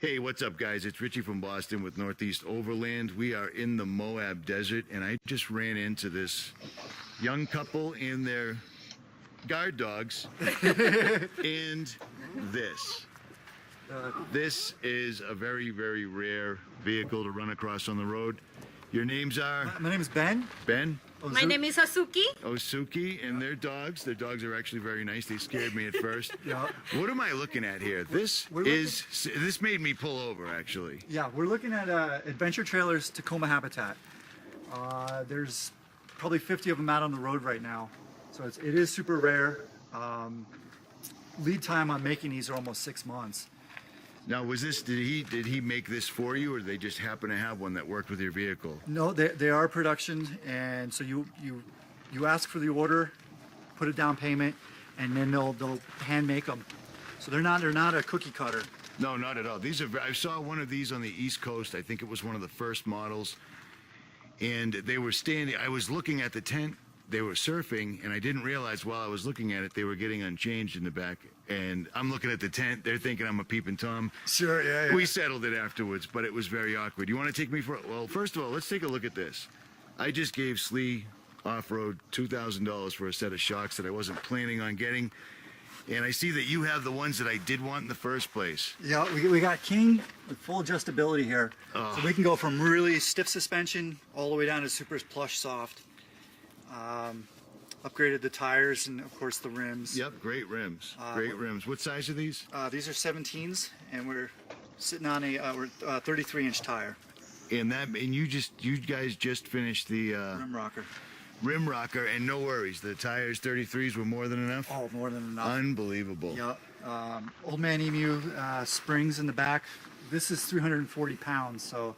Hey, what's up, guys? It's Richie from Boston with Northeast Overland. We are in the Moab Desert, and I just ran into this young couple and their guard dogs. And this. This is a very, very rare vehicle to run across on the road. Your names are? My name is Ben. Ben? My name is Asuki. Osuki, and their dogs. Their dogs are actually very nice. They scared me at first. Yeah. What am I looking at here? This made me pull over, actually. Yeah, we're looking at Adventure Trailers Tacoma habitat. There's probably 50 of them out on the road right now, so it is super rare. Lead time on making these are almost 6 months. Now, did he make this for you, or did they just happen to have one that worked with your vehicle? No, they are production, and so you ask for the order, put a down payment, and then they'll hand make them. So they're not a cookie cutter. No, not at all. I saw one of these on the East Coast. I think it was one of the first models, and they were standing. I was looking at the tent. They were surfing, and I didn't realize while I was looking at it, they were getting unchanged in the back. And I'm looking at the tent. They're thinking I'm a peeping Tom. Sure, yeah. We settled it afterwards, but it was very awkward. You want to take me for? Well, first of all, let's take a look at this. I just gave Slee Off-Road $2,000 for a set of shocks that I wasn't planning on getting, and I see that you have the ones that I did want in the first place. Yeah, we got King with full adjustability here. So we can go from really stiff suspension all the way down to super plush soft. Upgraded the tires and of course the rims. Yep, great rims. Great rims. What size are these? These are 17s, and we're sitting on a 33-inch tire. And you guys just finished the Rim rocker. and no worries. The tires 33s were more than enough. Oh, more than enough. Unbelievable. Yep. Old Man Emu springs in the back. This is 340 pounds, so.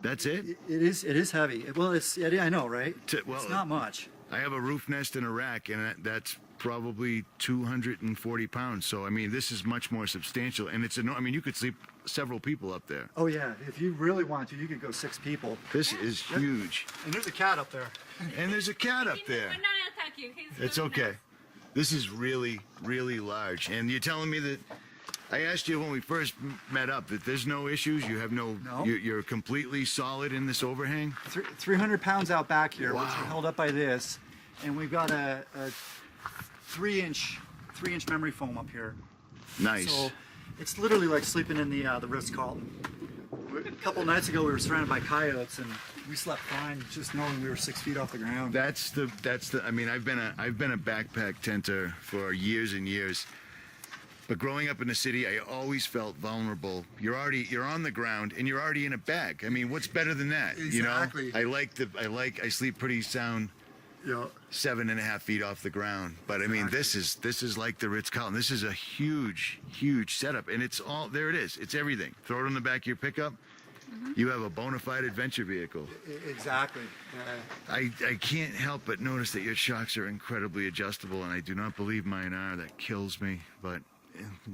That's it? It is heavy. Well, I know, right? Well, it's not much. I have a roof nest and a rack, and that's probably 240 pounds. So, I mean, this is much more substantial. And you could sleep several people up there. Oh, yeah. If you really want to, you could go 6 people. This is huge. And there's a cat up there. And there's a cat up there. We're not attacking. It's okay. This is really, really large. And you're telling me that I asked you when we first met up that there's no issues. You have no. You're completely solid in this overhang. 300 pounds out back here, Wow. which are held up by this, and we've got a 3-inch memory foam up here. Nice. So it's literally like sleeping in the Ritz-Carlton. A couple nights ago, we were surrounded by coyotes, and we slept fine, just knowing we were 6 feet off the ground. That's the. I mean, I've been a backpack tenter for years and years. But growing up in the city, I always felt vulnerable. You're on the ground and you're already in a bag. I mean, what's better than that? Exactly. You know, I sleep pretty sound. Yeah. 7.5 feet off the ground. But I mean, this is like the Ritz-Carlton. This is a huge, huge setup, and there it is. It's everything. Throw it on the back of your pickup. You have a bona fide adventure vehicle. Exactly. I can't help but notice that your shocks are incredibly adjustable, and I do not believe mine are. That kills me, but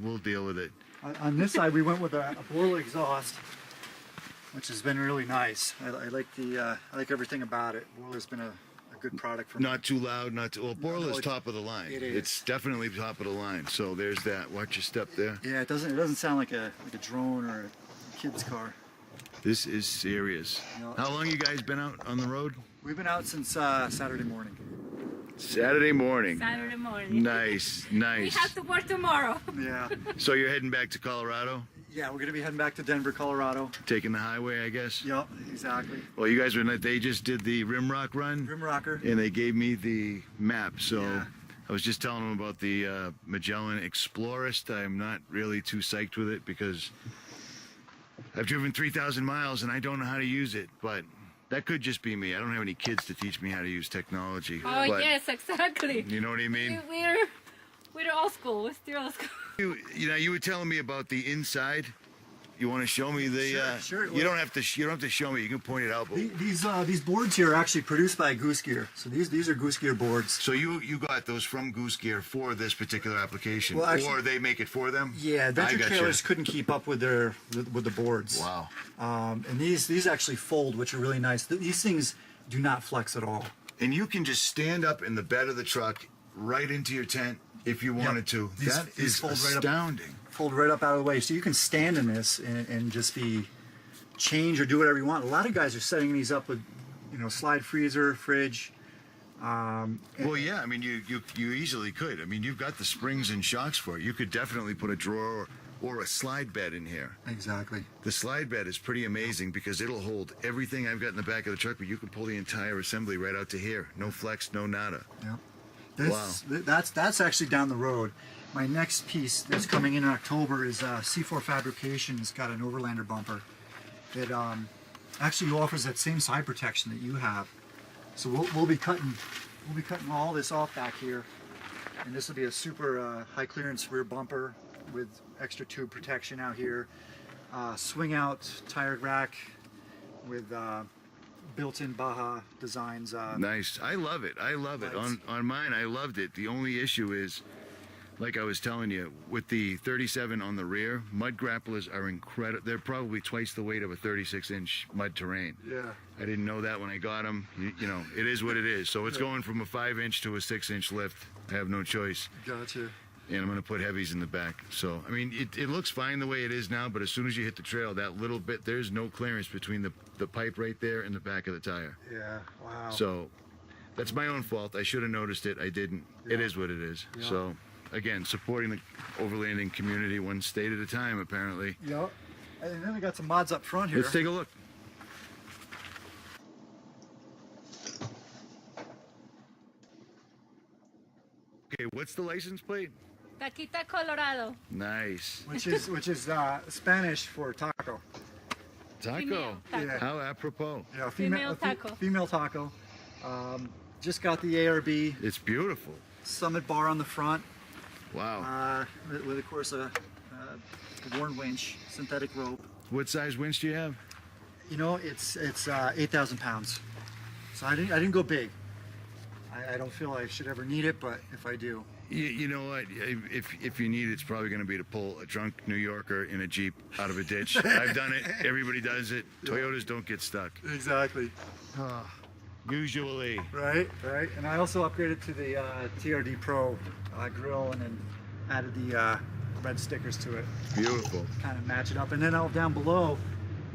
we'll deal with it. On this side, we went with a Borla exhaust, which has been really nice. I like everything about it. Borla's been a good product for me. Not too loud, not too. Well, Borla's top of the line. It is. It's definitely top of the line. So there's that. Watch your step there. Yeah, it doesn't sound like a drone or a kid's car. This is serious. No. How long you guys been out on the road? We've been out since Saturday morning. Saturday morning. Saturday morning. Nice, nice. We have to work tomorrow. Yeah. So you're heading back to Colorado? Yeah, we're gonna be heading back to Denver, Colorado. Taking the highway, I guess? Yep, exactly. Well, you guys they just did the Rimrock run. Rim rocker. And they gave me the map, so Yeah. I was just telling them about the Magellan Explorist. I'm not really too psyched with it because I've driven 3,000 miles and I don't know how to use it, but that could just be me. I don't have any kids to teach me how to use technology. Oh, but, yes, exactly. You know what I mean? We're old school. We're still old school. You were telling me about the inside. You want to show me the? Sure. You don't have to show me. You can point it out. But... These boards here are actually produced by Goose Gear. So these are Goose Gear boards. So you got those from Goose Gear for this particular application, Well, actually, or they make it for them? Yeah, Adventure Trailers couldn't keep up with the boards. Wow. And these actually fold, which are really nice. These things do not flex at all. And you can just stand up in the bed of the truck, right into your tent. if you wanted to. These- That these is fold right up. astounding. Fold right up out of the way, so you can stand in this and just be change or do whatever you want. A lot of guys are setting these up with, slide freezer, fridge. Well, yeah, I mean, you easily could. I mean, you've got the springs and shocks for it. You could definitely put a drawer or a slide bed in here. Exactly. The slide bed is pretty amazing because it'll hold everything I've got in the back of the truck, but you can pull the entire assembly right out to here. No flex, no nada. Yep. Wow. That's actually down the road. My next piece that's coming in October is C4 Fabrication. It's got an Overlander bumper that actually offers that same side protection that you have. So we'll be cutting all this off back here, and this will be a super high clearance rear bumper with extra tube protection out here. Swing out tire rack with built-in Baja designs. Nice. I love it. I love it. On mine, I loved it. The only issue is, like I was telling you, with the 37 on the rear, mud grapplers are incredible. They're probably twice the weight of a 36-inch mud terrain. Yeah. I didn't know that when I got them. You know, it is what it is. So it's going from a 5-inch to a 6-inch lift. I have no choice. Gotcha. And I'm going to put heavies in the back. So, I mean, it looks fine the way it is now, but as soon as you hit the trail, that little bit, there's no clearance between the pipe right there and the back of the tire. Yeah. Wow. So that's my own fault. I should have noticed it. I didn't. It is what it is. Yeah. So, again, supporting the overlanding community one state at a time, apparently. Yep. And then we got some mods up front here. Let's take a look. Okay, what's the license plate? Taquita Colorado. Nice. which is Spanish for taco. Taco. Female taco. Yeah. How apropos. Yeah, Female taco. Female taco. Just got the ARB It's beautiful. Summit bar on the front, Wow. with of course a worn winch, synthetic rope. What size winch do you have? You know, it's 8,000 pounds. So I didn't go big. I don't feel I should ever need it, but if I do. You know what? If you need it, it's probably going to be to pull a drunk New Yorker in a Jeep out of a ditch. I've done it. Everybody does it. Toyotas don't get stuck. Exactly. Usually. Right. And I also upgraded to the TRD Pro grill and then added the red stickers to it. Beautiful. Kind of match it up. And then out down below,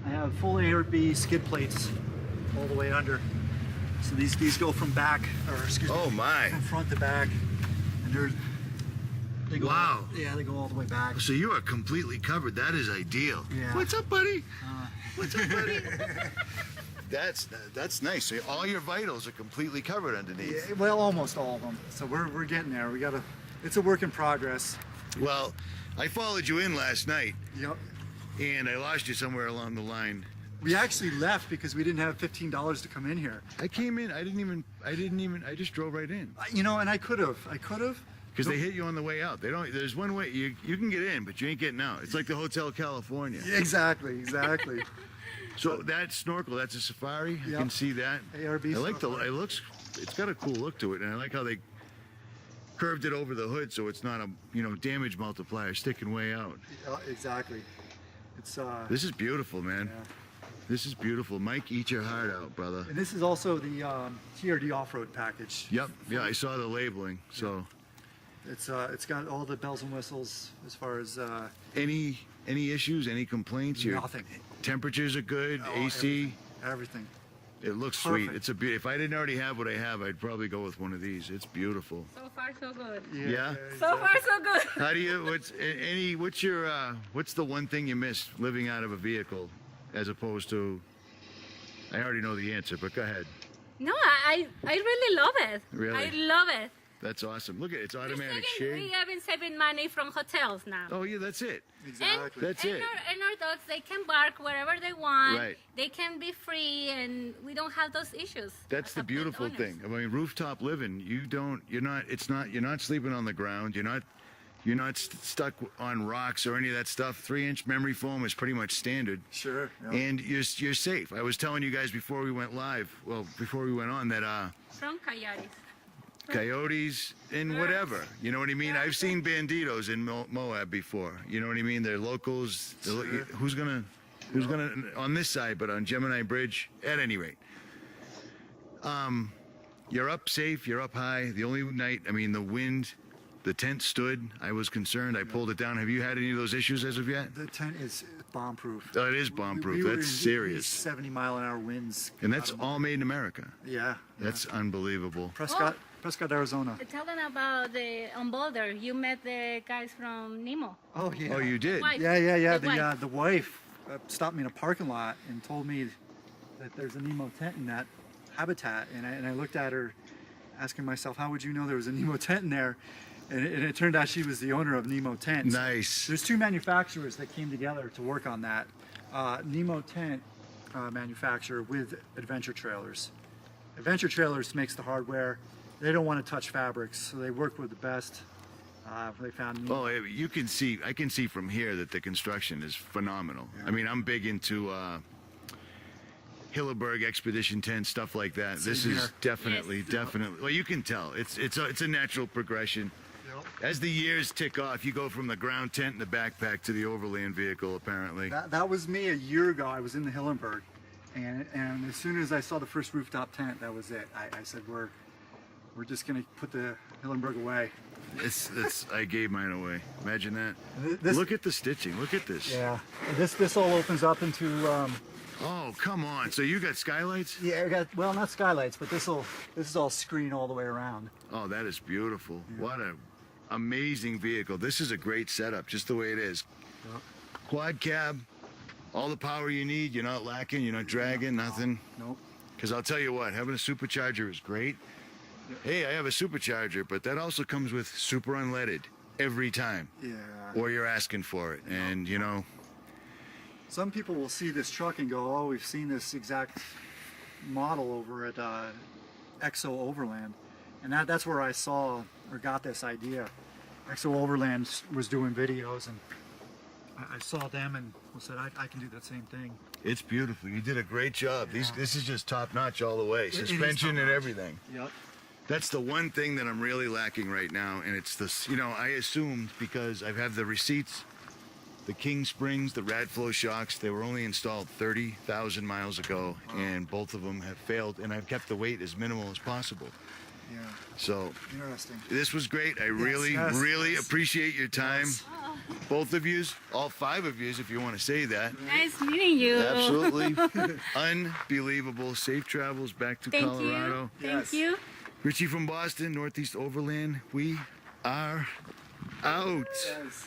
I have full ARB skid plates all the way under. So these go from back, or excuse me, Oh my. from front to back, and they go. Wow. Yeah, they go all the way back. So you are completely covered. That is ideal. Yeah. What's up, buddy? What's up, buddy? That's nice. So all your vitals are completely covered underneath. Yeah, well, almost all of them. So we're getting there. It's a work in progress. Well, I followed you in last night, Yep. and I lost you somewhere along the line. We actually left because we didn't have $15 to come in here. I came in. I I just drove right in. You know, and I could have. Because they hit you on the way out. They don't. There's one way you can get in, but you ain't getting out. It's like the Hotel California. Exactly. So that snorkel, that's a safari. You Yep. can see that. ARB I like snorkel. It's got a cool look to it, and I like how they curved it over the hood so it's not a damage multiplier sticking way out. Exactly. It's This is beautiful, man. Yeah. This is beautiful. Mike, eat your heart out, brother. And this is also the TRD off-road package. Yep. Yeah, I saw the labeling. So It's got all the bells and whistles as far as any issues, any complaints? nothing. Temperatures are good. Oh, AC. Everything. It looks sweet. Perfect. It's a if I didn't already have what I have, I'd probably go with one of these. It's beautiful. So far, so good. Yeah? So far, so good. How do you? What's the one thing you missed living out of a vehicle, as opposed to? I already know the answer, but go ahead. No, I really love it. Really? I love it. That's awesome. Look at it. It's automatic We shade. have been saving money from hotels now. Oh yeah, that's it. Exactly. That's it. And our dogs, they can bark wherever they want. Right. They can be free, and we don't have those issues. That's as the a pet beautiful owners. thing. I mean, rooftop living. You're not sleeping on the ground. You're not stuck on rocks or any of that stuff. 3-inch memory foam is pretty much standard. Sure. Yeah. And you're safe. I was telling you guys before we went on that From Coyotes. coyotes and whatever, you know what I mean? I've seen banditos in Moab before, you know what I mean? They're locals. Sure. Who's gonna on this side, but on Gemini Bridge, at any rate, you're up safe, you're up high. The only night, I mean, the wind The tent stood. I was concerned. I pulled it down. Have you had any of those issues as of yet? The tent is bomb-proof. Oh, it is bomb-proof. We were That's in serious. 70-mile-an-hour winds. And that's all made in America. Yeah. That's unbelievable. Prescott, Arizona. Tell them about on Boulder. You met the guys from Nemo. Oh yeah. Oh, you did? Wife. Yeah. The wife. The wife stopped me in a parking lot and told me that there's a Nemo tent in that habitat, and I looked at her, asking myself, how would you know there was a Nemo tent in there? And it turned out she was the owner of Nemo Tents. Nice. There's two manufacturers that came together to work on that. Nemo Tent manufacturer with Adventure Trailers. Adventure Trailers makes the hardware. They don't want to touch fabrics, so they work with the best. They found Nemo. Oh, you can see. I can see from here that the construction is phenomenal. I mean, I'm big into Hilleberg expedition tents, stuff like that. This is definitely. Well, you can tell. It's a natural progression. Yep. As the years tick off, you go from the ground tent and the backpack to the overland vehicle. Apparently. That was me a year ago. I was in the Hillenburg, and as soon as I saw the first rooftop tent, that was it. I said we're just gonna put the Hillenburg away. I gave mine away. Imagine that. This, Look at the stitching. Look at this. Yeah. This all opens up into. Oh, come on. So you got skylights? Yeah, I got, well, not skylights, but this is all screen all the way around. Oh, that is beautiful. What a amazing vehicle. This is a great setup, just the way it is. Yep. Quad cab, all the power you need. You're not lacking, you're not dragging, nothing. Nope. Because I'll tell you what, having a supercharger is great. Hey, I have a supercharger, but that also comes with super unleaded every time. Yeah. Or you're asking for it. And, you know, Some people will see this truck and go, oh, we've seen this exact model over at Exo Overland. And that's where I saw or got this idea. Exo Overland was doing videos, and I saw them and said, I can do that same thing. it's beautiful. You did a great job. Yeah. This is just top notch all the way. It is Suspension and top-notch. everything. Yep. That's the one thing that I'm really lacking right now, and it's this, you know, I assumed because I've had the receipts, the King Springs, the Radflow shocks, they were only installed 30,000 miles ago, and both of them have failed, and I've kept the weight as minimal as possible. Yeah. So Interesting. this was great. I really yes. appreciate your time. Yes. Both of yous, all five of yous, if you want to say that. Nice meeting you. Absolutely. Unbelievable. Safe travels back to Thank Colorado. you. Yes. Thank you. Richie from Boston, Northeast Overland. We are out. Yes.